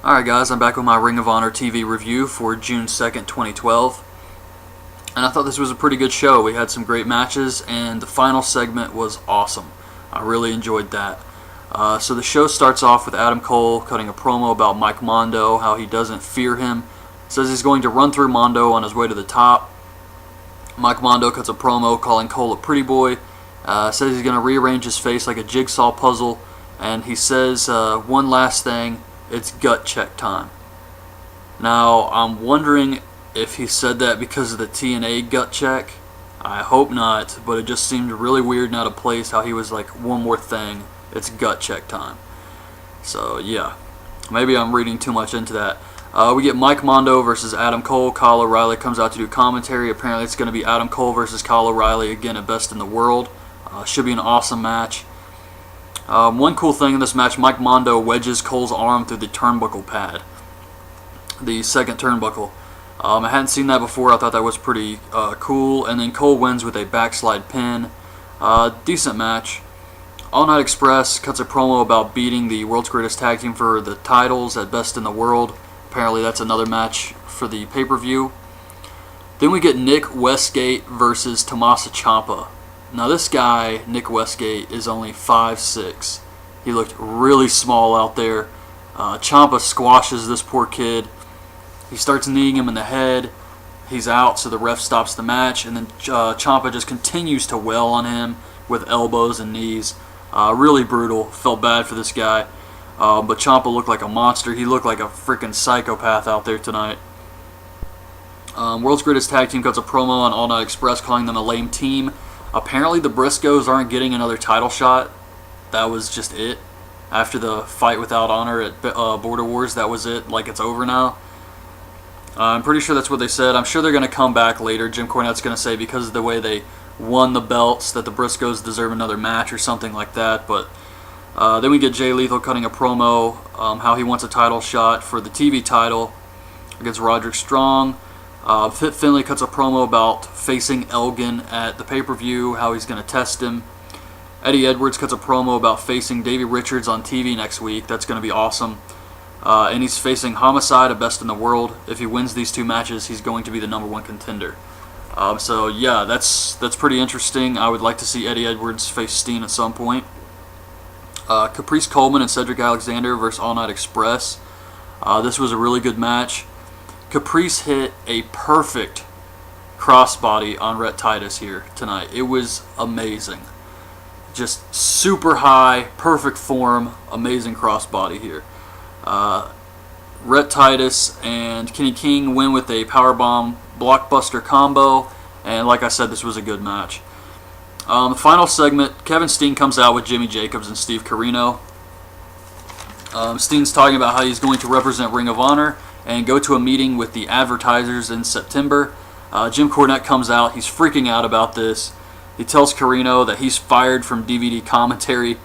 Alright guys, I'm back with my Ring of Honor TV review for June 2nd, 2012. And I thought this was a pretty good show. We had some great matches, and the final segment was awesome. I really enjoyed that. So the show starts off with Adam Cole cutting a promo about Mike Mondo, how he doesn't fear him. Says he's going to run through Mondo on his way to the top. Mike Mondo cuts a promo calling Cole a pretty boy. Says he's going to rearrange his face like a jigsaw puzzle. And he says one last thing. It's gut check time. Now, I'm wondering if he said that because of the TNA gut check. I hope not, but it just seemed really weird and out of place how he was like, one more thing, it's gut check time. So, yeah. Maybe I'm reading too much into that. We get Mike Mondo versus Adam Cole. Kyle O'Reilly comes out to do commentary. Apparently it's going to be Adam Cole versus Kyle O'Reilly again at Best in the World. Should be an awesome match. One cool thing in this match, Mike Mondo wedges Cole's arm through the turnbuckle pad. The second turnbuckle. I hadn't seen that before. I thought that was pretty cool. And then Cole wins with a backslide pin. Decent match. All Night Express cuts a promo about beating the World's Greatest Tag Team for the titles at Best in the World. Apparently that's another match for the pay-per-view. Then we get Nick Westgate versus Tommaso Ciampa. Now this guy, Nick Westgate, is only 5'6". He looked really small out there. Ciampa squashes this poor kid. He starts kneeing him in the head. He's out, so the ref stops the match. And then Ciampa just continues to wail on him with elbows and knees. Really brutal. Felt bad for this guy. But Ciampa looked like a monster. He looked like a freaking psychopath out there tonight. World's Greatest Tag Team cuts a promo on All Night Express calling them a lame team. Apparently the Briscoes aren't getting another title shot. That was just it. After the fight without honor at Border Wars, that was it. Like, it's over now. I'm pretty sure that's what they said. I'm sure they're going to come back later. Jim Cornette's going to say because of the way they won the belts that the Briscoes deserve another match or something like that. But then we get Jay Lethal cutting a promo how he wants a title shot for the TV title against Roderick Strong. Fit Finlay cuts a promo about facing Elgin at the pay-per-view, how he's going to test him. Eddie Edwards cuts a promo about facing Davey Richards on TV next week. That's going to be awesome. And he's facing Homicide at Best in the World. If he wins these two matches, he's going to be the #1 contender. So yeah, that's pretty interesting. I would like to see Eddie Edwards face Steen at some point. Caprice Coleman and Cedric Alexander versus All Night Express. This was a really good match. Caprice hit a perfect crossbody on Rhett Titus here tonight. It was amazing. Just super high, perfect form, amazing crossbody here. Rhett Titus and Kenny King win with a powerbomb blockbuster combo, and like I said, this was a good match. The final segment, Kevin Steen comes out with Jimmy Jacobs and Steve Corino. Steen's talking about how he's going to represent Ring of Honor and go to a meeting with the advertisers in September. Jim Cornette comes out. He's freaking out about this. He tells Corino that he's fired from DVD commentary.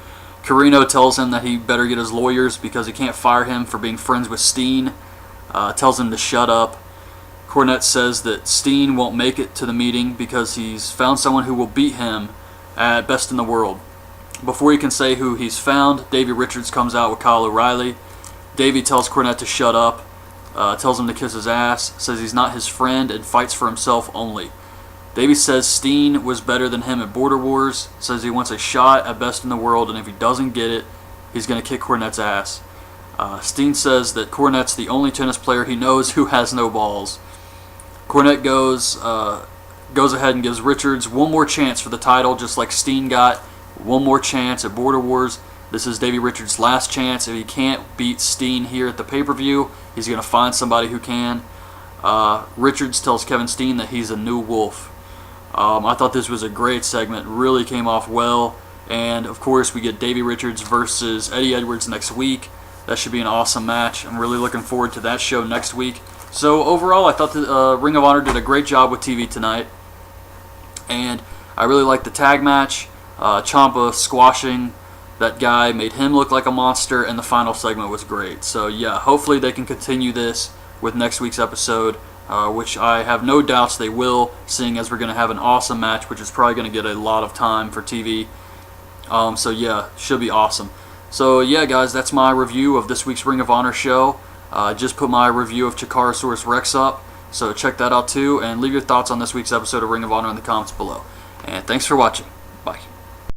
Corino tells him that he better get his lawyers because he can't fire him for being friends with Steen. Tells him to shut up. Cornette says that Steen won't make it to the meeting because he's found someone who will beat him at Best in the World. Before he can say who he's found, Davey Richards comes out with Kyle O'Reilly. Davey tells Cornette to shut up. Tells him to kiss his ass, says he's not his friend, and fights for himself only. Davey says Steen was better than him at Border Wars, says he wants a shot at Best in the World, and if he doesn't get it, he's going to kick Cornette's ass. Steen says that Cornette's the only tennis player he knows who has no balls. Cornette goes ahead and gives Richards one more chance for the title, just like Steen got one more chance at Border Wars. This is Davey Richards' last chance. If he can't beat Steen here at the pay-per-view, he's going to find somebody who can. Richards tells Kevin Steen that he's a new wolf. I thought this was a great segment. Really came off well. And, of course, we get Davey Richards versus Eddie Edwards next week. That should be an awesome match. I'm really looking forward to that show next week. So, overall, I thought the Ring of Honor did a great job with TV tonight. And I really liked the tag match. Ciampa squashing that guy made him look like a monster, and the final segment was great. So yeah, hopefully they can continue this with next week's episode, which I have no doubts they will, seeing as we're going to have an awesome match, which is probably going to get a lot of time for TV. So yeah, should be awesome. So yeah, guys, that's my review of this week's Ring of Honor show. Just put my review of Chikarasaurus Rex up, so check that out too, and leave your thoughts on this week's episode of Ring of Honor in the comments below. And thanks for watching. Bye.